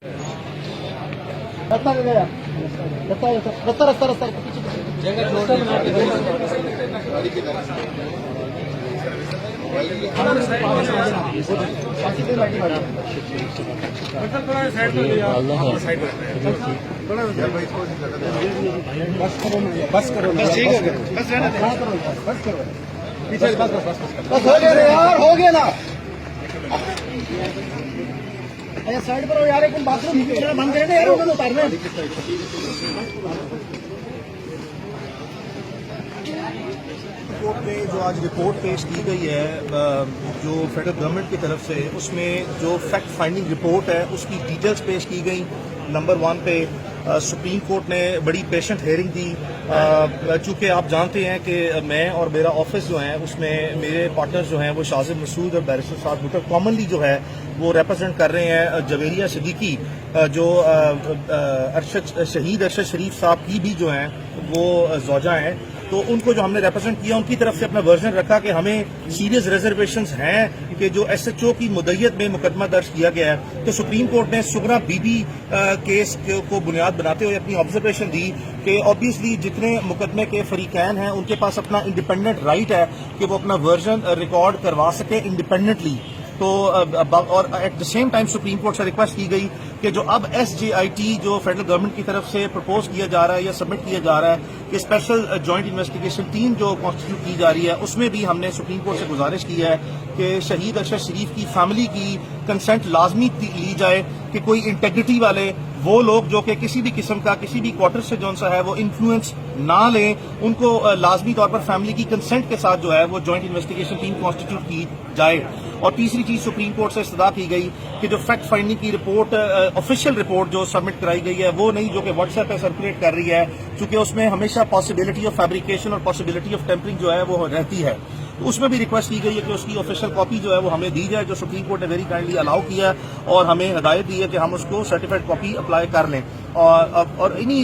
بس کرو یار ہو گیا نا سائڈ پر یار ایک بات بند کریں یار اتارنا کورٹ میں جو آج رپورٹ پیش کی گئی ہے جو فیڈرل گورنمنٹ کی طرف سے، اس میں جو فیکٹ فائنڈنگ رپورٹ ہے اس کی ڈیٹیلز پیش کی گئی۔ نمبر 1 پہ سپریم کورٹ نے بڑی پیشنٹ ہیئرنگ دی، چونکہ آپ جانتے ہیں کہ میں اور میرا آفس جو ہیں اس میں میرے پارٹنر جو ہیں وہ شازم مسعود اور بیرسٹر سعد بٹر کامنلی جو ہے وہ ریپرزینٹ کر رہے ہیں جویریہ صدیقی، جو شہید ارشد شریف صاحب کی بھی جو ہیں وہ زوجہ ہیں۔ تو ان کو جو ہم نے ریپرزینٹ کیا، ان کی طرف سے اپنا ورژن رکھا کہ ہمیں سیریس ریزرویشنز ہیں کہ جو ایس ایچ او کی مدعیت میں مقدمہ درج کیا گیا ہے۔ تو سپریم کورٹ نے سگرا بی بی کیس کو بنیاد بناتے ہوئے اپنی آبزرویشن دی کہ آبویسلی جتنے مقدمے کے فریقین ہیں ان کے پاس اپنا انڈیپینڈنٹ رائٹ ہے کہ وہ اپنا ورژن ریکارڈ کروا سکے انڈیپینڈنٹلی۔ تو اور at the same time Supreme Court سے ریکویسٹ کی گئی کہ جو اب ایس جے آئی ٹی جو فیڈرل گورنمنٹ کی طرف سے پرپوز کیا جا رہا ہے یا سبمٹ کیا جا رہا ہے کہ اسپیشل جوائنٹ انویسٹیگیشن ٹیم جو کانسٹیٹیوٹ کی جا رہی ہے، اس میں بھی ہم نے سپریم کورٹ سے گزارش کی ہے کہ شہید ارشد شریف کی فیملی کی کنسنٹ لازمی لی جائے کہ کوئی انٹیگریٹی والے وہ لوگ جو کہ کسی بھی قسم کا کسی بھی کوارٹر سے جون سا ہے وہ انفلوئنس نہ لیں، ان کو لازمی طور پر فیملی کی کنسنٹ کے ساتھ جو ہے وہ جوائنٹ انویسٹیگیشن ٹیم کانسٹیٹیوٹ کی جائے۔ اور تیسری چیز سپریم کورٹ سے استدعا کی گئی کہ جو فیکٹ فائنڈنگ کی رپورٹ آفیشیل رپورٹ جو سبمٹ کرائی گئی ہے وہ نہیں جو کہ واٹس ایپ پہ سرکولیٹ کر رہی ہے، چونکہ اس میں ہمیشہ پاسبلٹی آف فیبریکیشن اور پاسبلٹی آف ٹیمپرنگ جو ہے وہ رہتی ہے۔ تو اس میں بھی ریکویسٹ کی گئی ہے کہ اس کی آفیشیل کاپی جو ہے وہ ہمیں دی جائے، جو سپریم کورٹ نے ویری کائنڈلی الاؤ کیا ہے اور ہمیں ہدایت دی ہے کہ ہم اس کو سرٹیفائڈ کاپی اپلائی کر لیں۔ اور انہی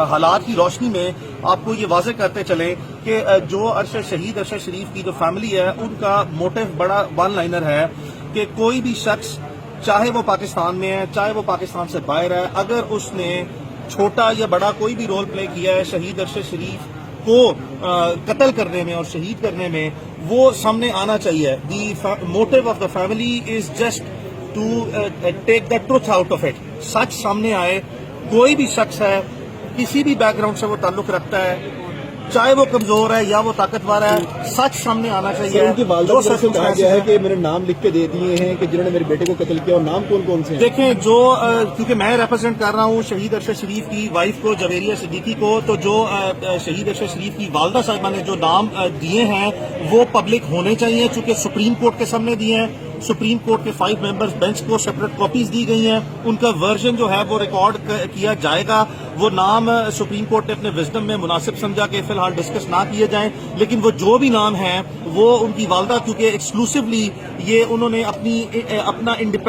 حالات کی روشنی میں آپ کو یہ واضح کرتے چلیں کہ جو شہید ارشد شریف کی جو فیملی ہے ان کا موٹو بڑا ون لائنر ہے کہ کوئی بھی شخص چاہے وہ پاکستان میں ہے چاہے وہ پاکستان سے باہر ہے، اگر اس نے چھوٹا یا بڑا کوئی بھی رول پلے کیا ہے شہید ارشد شریف کو قتل کرنے میں اور شہید کرنے میں، وہ سامنے آنا چاہیے۔ The motto of the family is just to take the truth out of it, سچ سامنے آئے۔ کوئی بھی شخص ہے کسی بھی بیک گراؤنڈ سے وہ تعلق رکھتا ہے، چاہے وہ کمزور ہے یا وہ طاقتور ہے، سچ سامنے آنا چاہیے۔ ان کی والدہ سے کہا گیا ہے کہ میرے نام لکھ کے دے دیے ہیں کہ جنہوں نے میرے بیٹے کو قتل کیا، اور نام کون کون سے ہیں؟ دیکھیں جو کیونکہ میں ریپرزینٹ کر رہا ہوں شہید ارشد شریف کی وائف کو جویریہ صدیقی کو، تو جو شہید ارشد شریف کی والدہ صاحبہ نے جو نام دیے ہیں وہ پبلک ہونے چاہیے، چونکہ سپریم کورٹ کے سامنے دیے ہیں۔ سپریم کورٹ کے 5 ممبرز بینچ کو سیپریٹ کاپیز دی گئی ہیں، ان کا ورژن جو ہے وہ ریکارڈ کیا جائے گا۔ وہ نام سپریم کورٹ نے اپنے وزڈم میں مناسب سمجھا کہ فی الحال ڈسکس نہ کیے جائیں، لیکن وہ جو بھی نام ہیں وہ ان کی والدہ، کیونکہ ایکسکلوسیولی یہ انہوں نے اپنا انڈیپینڈنٹ